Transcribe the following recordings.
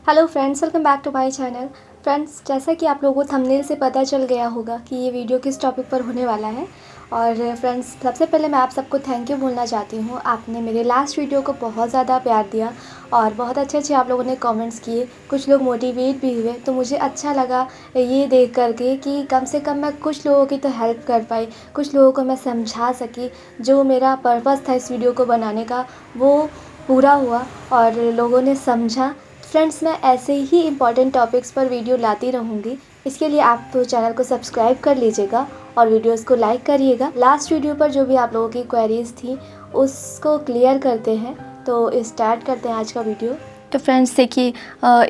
Hello friends, welcome back to my channel. Friends, जैसा कि आप लोगों को थंबनेल से पता चल गया होगा कि ये वीडियो किस टॉपिक पर होने वाला है। और फ्रेंड्स, सबसे पहले मैं आप सबको थैंक यू बोलना चाहती हूँ। आपने मेरे लास्ट वीडियो को बहुत ज़्यादा प्यार दिया और बहुत अच्छे अच्छे आप लोगों ने कमेंट्स किए। कुछ लोग मोटिवेट भी हुए, तो मुझे अच्छा लगा ये देख करके कि कम से कम मैं कुछ लोगों की तो हेल्प कर पाई, कुछ लोगों को मैं समझा सकी। जो मेरा पर्पज़ था इस वीडियो को बनाने का, वो पूरा हुआ और लोगों ने समझा। फ्रेंड्स, मैं ऐसे ही इम्पॉर्टेंट टॉपिक्स पर वीडियो लाती रहूँगी। इसके लिए आप तो चैनल को सब्सक्राइब कर लीजिएगा और वीडियोस को लाइक करिएगा। लास्ट वीडियो पर जो भी आप लोगों की क्वेरीज़ थी उसको क्लियर करते हैं, तो स्टार्ट करते हैं आज का वीडियो। तो फ्रेंड्स देखिए,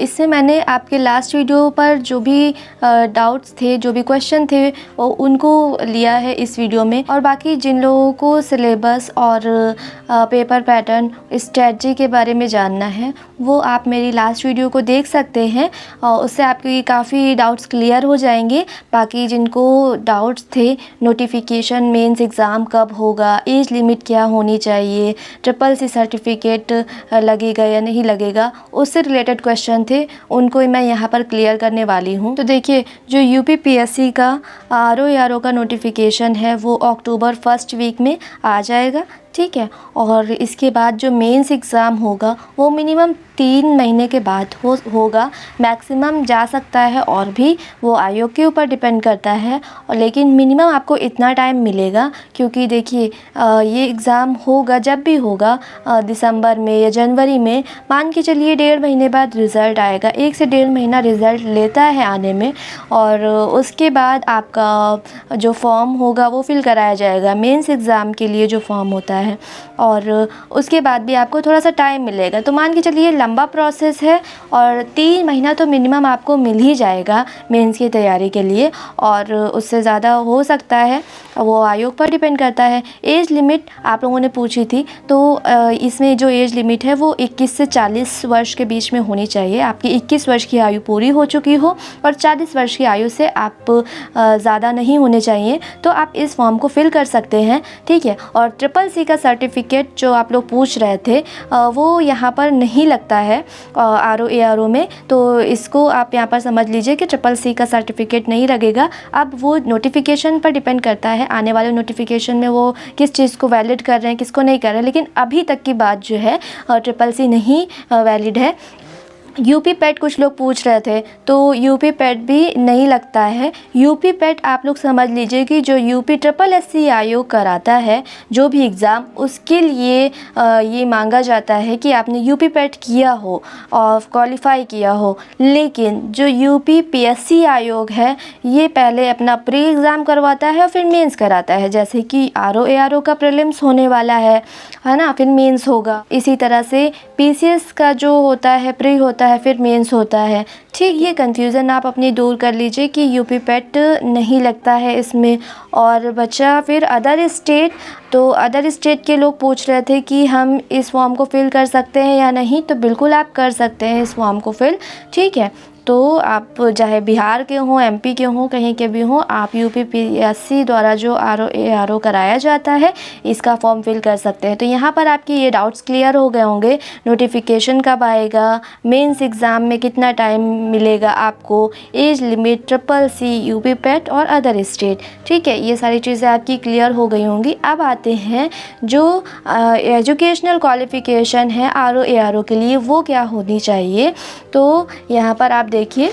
इससे मैंने आपके लास्ट वीडियो पर जो भी डाउट्स थे, जो भी क्वेश्चन थे, उनको लिया है इस वीडियो में। और बाकी जिन लोगों को सिलेबस और पेपर पैटर्न, स्ट्रेटजी के बारे में जानना है, वो आप मेरी लास्ट वीडियो को देख सकते हैं और उससे आपकी काफ़ी डाउट्स क्लियर हो जाएंगे। बाकी जिनको डाउट्स थे, नोटिफिकेशन मेंस एग्ज़ाम कब होगा, एज लिमिट क्या होनी चाहिए, SSC सर्टिफिकेट लगेगा या नहीं लगेगा, उससे रिलेटेड क्वेश्चन थे, उनको मैं यहाँ पर क्लियर करने वाली हूँ। तो देखिए, जो UPPSC का RO का नोटिफिकेशन है वो अक्टूबर फर्स्ट वीक में आ जाएगा, ठीक है। और इसके बाद जो मेंस एग्ज़ाम होगा वो मिनिमम 3 महीने के बाद होगा। मैक्सिमम जा सकता है और भी, वो आयोग के ऊपर डिपेंड करता है। और लेकिन मिनिमम आपको इतना टाइम मिलेगा, क्योंकि देखिए ये एग्ज़ाम होगा जब भी होगा, दिसंबर में या जनवरी में। मान के चलिए 1.5 महीने बाद रिज़ल्ट आएगा, 1 से 1.5 महीना रिज़ल्ट लेता है आने में। और उसके बाद आपका जो फॉर्म होगा वो फिल कराया जाएगा, मेंस एग्ज़ाम के लिए जो फॉर्म होता है। और उसके बाद भी आपको थोड़ा सा टाइम मिलेगा। तो मान के चलिए लंबा प्रोसेस है और 3 महीना तो मिनिमम आपको मिल ही जाएगा मेंस की तैयारी के लिए, और उससे ज़्यादा हो सकता है, वो आयोग पर डिपेंड करता है। एज लिमिट आप लोगों ने पूछी थी, तो इसमें जो एज लिमिट है वो 21 से 40 वर्ष के बीच में होनी चाहिए। आपकी 21 वर्ष की आयु पूरी हो चुकी हो और 40 वर्ष की आयु से आप ज़्यादा नहीं होने चाहिए, तो आप इस फॉर्म को फिल कर सकते हैं, ठीक है। और SSC का सर्टिफिकेट जो आप लोग पूछ रहे थे, वो यहाँ पर नहीं लगता है RO में, तो इसको आप यहाँ पर समझ लीजिए कि SSC का सर्टिफिकेट नहीं लगेगा। अब वो नोटिफिकेशन पर डिपेंड करता है, आने वाले नोटिफिकेशन में वो किस चीज़ को वैलिड कर रहे हैं, किसको नहीं कर रहे हैं। लेकिन अभी तक की बात जो है, SSC नहीं वैलिड है। UP-PET कुछ लोग पूछ रहे थे, तो UP-PET भी नहीं लगता है। UP-PET आप लोग समझ लीजिए कि जो UPSSC आयोग कराता है जो भी एग्ज़ाम, उसके लिए ये मांगा जाता है कि आपने UP-PET किया हो और क्वालिफाई किया हो। लेकिन जो UPPSC आयोग है, ये पहले अपना प्री एग्ज़ाम करवाता है और फिर मेंस कराता है। जैसे कि RO का प्रीलिम्स होने वाला है ना, फिर मेंस होगा। इसी तरह से PCS का जो होता है प्री होता है, फिर मेंस होता है, ठीक। ये कन्फ्यूज़न आप अपनी दूर कर लीजिए कि UP-PET नहीं लगता है इसमें। और बचा फिर अदर स्टेट। तो अदर स्टेट के लोग पूछ रहे थे कि हम इस फॉर्म को फिल कर सकते हैं या नहीं, तो बिल्कुल आप कर सकते हैं इस फॉर्म को फिल, ठीक है। तो आप चाहे बिहार के हों, MP के हों, कहीं के भी हों, आप UPPSC द्वारा जो RO कराया जाता है, इसका फॉर्म फिल कर सकते हैं। तो यहाँ पर आपकी ये डाउट्स क्लियर हो गए होंगे। नोटिफिकेशन कब आएगा, मेंस एग्ज़ाम में कितना टाइम मिलेगा आपको, एज लिमिट, SSC, UP-PET और अदर स्टेट, ठीक है। ये सारी चीज़ें आपकी क्लियर हो गई होंगी। अब आते हैं जो एजुकेशनल क्वालिफ़िकेशन है RO के लिए, वो क्या होनी चाहिए। तो यहाँ पर आप देखिए,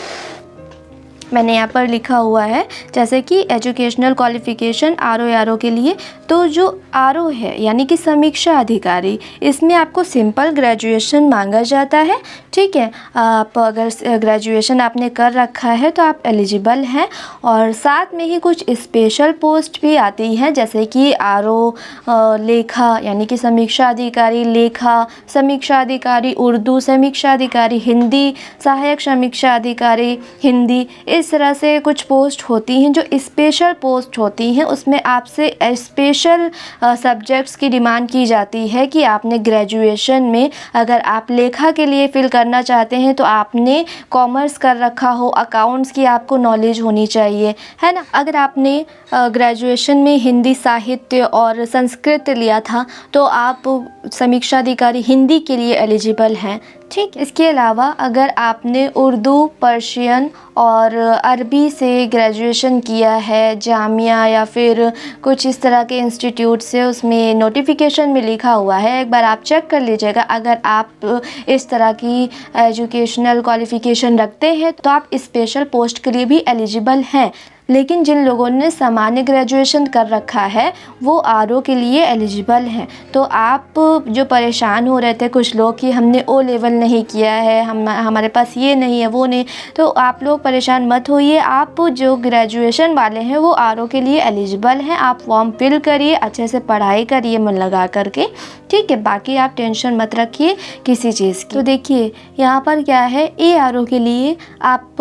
मैंने यहाँ पर लिखा हुआ है जैसे कि एजुकेशनल क्वालिफ़िकेशन RO के लिए। तो जो RO है यानी कि समीक्षा अधिकारी, इसमें आपको सिंपल ग्रेजुएशन मांगा जाता है, ठीक है। आप अगर ग्रेजुएशन आपने कर रखा है तो आप एलिजिबल हैं। और साथ में ही कुछ स्पेशल पोस्ट भी आती हैं, जैसे कि RO लेखा यानी कि समीक्षा अधिकारी लेखा, समीक्षा अधिकारी उर्दू, समीक्षा अधिकारी हिंदी, सहायक समीक्षा अधिकारी हिंदी। इस तरह से कुछ पोस्ट होती हैं जो स्पेशल पोस्ट होती हैं। उसमें आपसे स्पेशल सब्जेक्ट्स की डिमांड की जाती है कि आपने ग्रेजुएशन में, अगर आप लेखा के लिए फिल करना चाहते हैं तो आपने कॉमर्स कर रखा हो, अकाउंट्स की आपको नॉलेज होनी चाहिए, है ना। अगर आपने ग्रेजुएशन में हिंदी साहित्य और संस्कृत लिया था तो आप समीक्षा अधिकारी हिंदी के लिए एलिजिबल हैं, ठीक। इसके अलावा अगर आपने उर्दू, पर्शियन और अरबी से ग्रेजुएशन किया है जामिया या फिर कुछ इस तरह के इंस्टीट्यूट से, उसमें नोटिफिकेशन में लिखा हुआ है, एक बार आप चेक कर लीजिएगा। अगर आप इस तरह की एजुकेशनल क्वालिफ़िकेशन रखते हैं तो आप स्पेशल पोस्ट के लिए भी एलिजिबल हैं। लेकिन जिन लोगों ने सामान्य ग्रेजुएशन कर रखा है वो आरओ के लिए एलिजिबल हैं। तो आप जो परेशान हो रहे थे कुछ लोग कि हमने ओ लेवल नहीं किया है, हमारे पास ये नहीं है वो नहीं, तो आप लोग परेशान मत होइए। आप जो ग्रेजुएशन वाले हैं वो आरओ के लिए एलिजिबल हैं। आप फॉर्म फिल करिए, अच्छे से पढ़ाई करिए मन लगा करके, ठीक है। बाकी आप टेंशन मत रखिए किसी चीज़ की। तो देखिए यहाँ पर क्या है, ए आरओ के लिए आप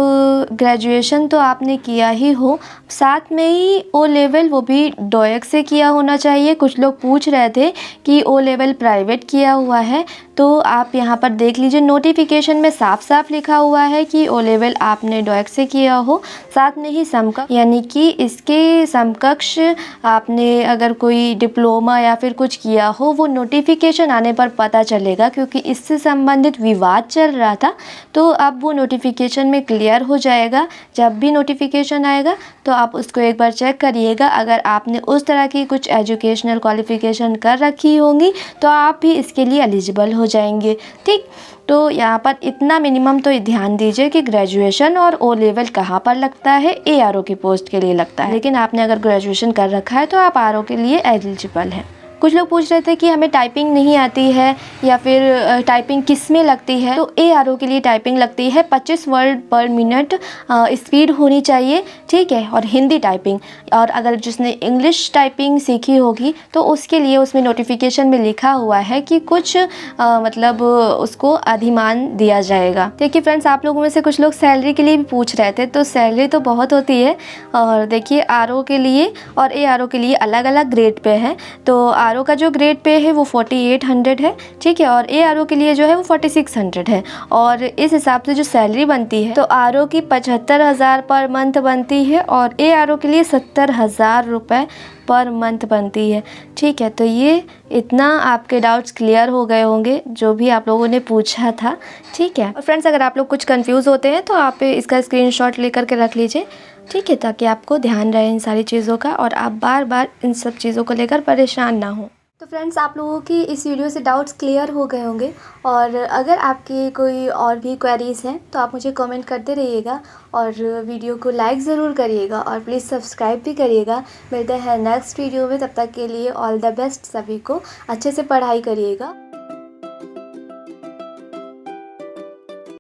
ग्रेजुएशन तो आपने किया ही हो, साथ में ही ओ लेवल वो भी डोएक से किया होना चाहिए। कुछ लोग पूछ रहे थे कि ओ लेवल प्राइवेट किया हुआ है, तो आप यहाँ पर देख लीजिए नोटिफिकेशन में साफ साफ लिखा हुआ है कि ओ लेवल आपने डोएक से किया हो, साथ में ही समकक्ष यानी कि इसके समकक्ष आपने अगर कोई डिप्लोमा या फिर कुछ किया हो, वो नोटिफिकेशन आने पर पता चलेगा। क्योंकि इससे संबंधित विवाद चल रहा था, तो अब वो नोटिफिकेशन में क्लियर हो जाएगा। जब भी नोटिफिकेशन आएगा तो आप उसको एक बार चेक करिएगा। अगर आपने उस तरह की कुछ एजुकेशनल क्वालिफ़िकेशन कर रखी होंगी तो आप भी इसके लिए एलिजिबल हो जाएंगे, ठीक। तो यहाँ पर इतना मिनिमम तो ध्यान दीजिए कि ग्रेजुएशन और ओ लेवल कहाँ पर लगता है, ए आरओ की पोस्ट के लिए लगता है। लेकिन आपने अगर ग्रेजुएशन कर रखा है तो आप आरओ के लिए एलिजिबल हैं। कुछ लोग पूछ रहे थे कि हमें टाइपिंग नहीं आती है या फिर टाइपिंग किस में लगती है, तो ए आर ओ के लिए टाइपिंग लगती है 25 वर्ड पर मिनट स्पीड होनी चाहिए, ठीक है। और हिंदी टाइपिंग, और अगर जिसने इंग्लिश टाइपिंग सीखी होगी तो उसके लिए उसमें नोटिफिकेशन में लिखा हुआ है कि कुछ मतलब उसको अधिमान दिया जाएगा। देखिए फ्रेंड्स, आप लोगों में से कुछ लोग सैलरी के लिए भी पूछ रहे थे, तो सैलरी तो बहुत होती है। और देखिए आर ओ के लिए और ए आर ओ के लिए अलग अलग ग्रेड पे है। तो आरओ का जो ग्रेड पे है वो 4800 है, ठीक है। और ए आरओ के लिए जो है वो 4600 है। और इस हिसाब से जो सैलरी बनती है तो आरओ की 75,000 पर मंथ बनती है और ए आरओ के लिए 70,000 रुपये पर मंथ बनती है, ठीक है। तो ये इतना आपके डाउट्स क्लियर हो गए होंगे जो भी आप लोगों ने पूछा था, ठीक है। और फ्रेंड्स, अगर आप लोग कुछ कंफ्यूज होते हैं तो आप इसका स्क्रीनशॉट लेकर के रख लीजिए, ठीक है, ताकि आपको ध्यान रहे इन सारी चीज़ों का और आप बार बार इन सब चीज़ों को लेकर परेशान ना हो। तो फ्रेंड्स, आप लोगों की इस वीडियो से डाउट्स क्लियर हो गए होंगे। और अगर आपकी कोई और भी क्वेरीज़ हैं तो आप मुझे कमेंट करते रहिएगा और वीडियो को लाइक ज़रूर करिएगा और प्लीज़ सब्सक्राइब भी करिएगा। मिलते हैं नेक्स्ट वीडियो में, तब तक के लिए ऑल द बेस्ट सभी को। अच्छे से पढ़ाई करिएगा।